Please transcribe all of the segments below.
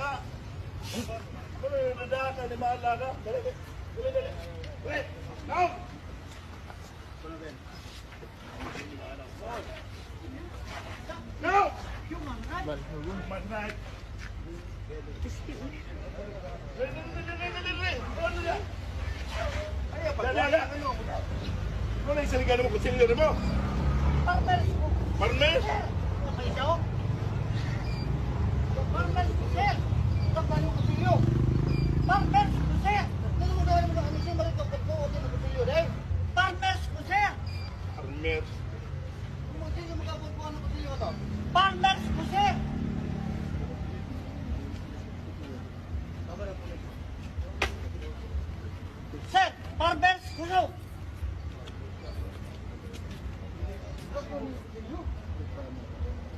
ka. Nadaka ni Maala ka. Dali. Wait! Now! No! Human right. Ano na isaligan mo kutsilyo mo? Partners ko. Partners? Kapaisaw. Partners ko, sir. Kapano ko sa'yo. Partners ko, sir. Ano mo gawin mo na ano siya marikapag ko o din ako sa'yo, eh? Partners ko, sir. Partners. Hindi mo makapag ko ano ko sa'yo, ano? Partners ko, sir. Sir, partners ko, sir.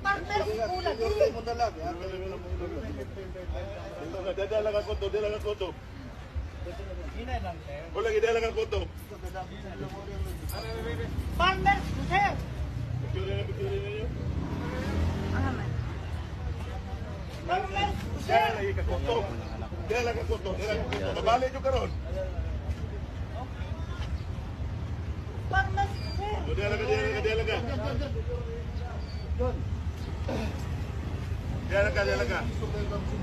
Partners ko lagi. Dadala ka koto, dala ka koto. Wala gidala ka koto. Partners ko, sir. Picture niyo. Partners ko, sir. Dala lagi ka koto. Dala ka koto, dala ka koto. Mabalik yung karon. Partners ko, sir. Dala ka. Dala ka.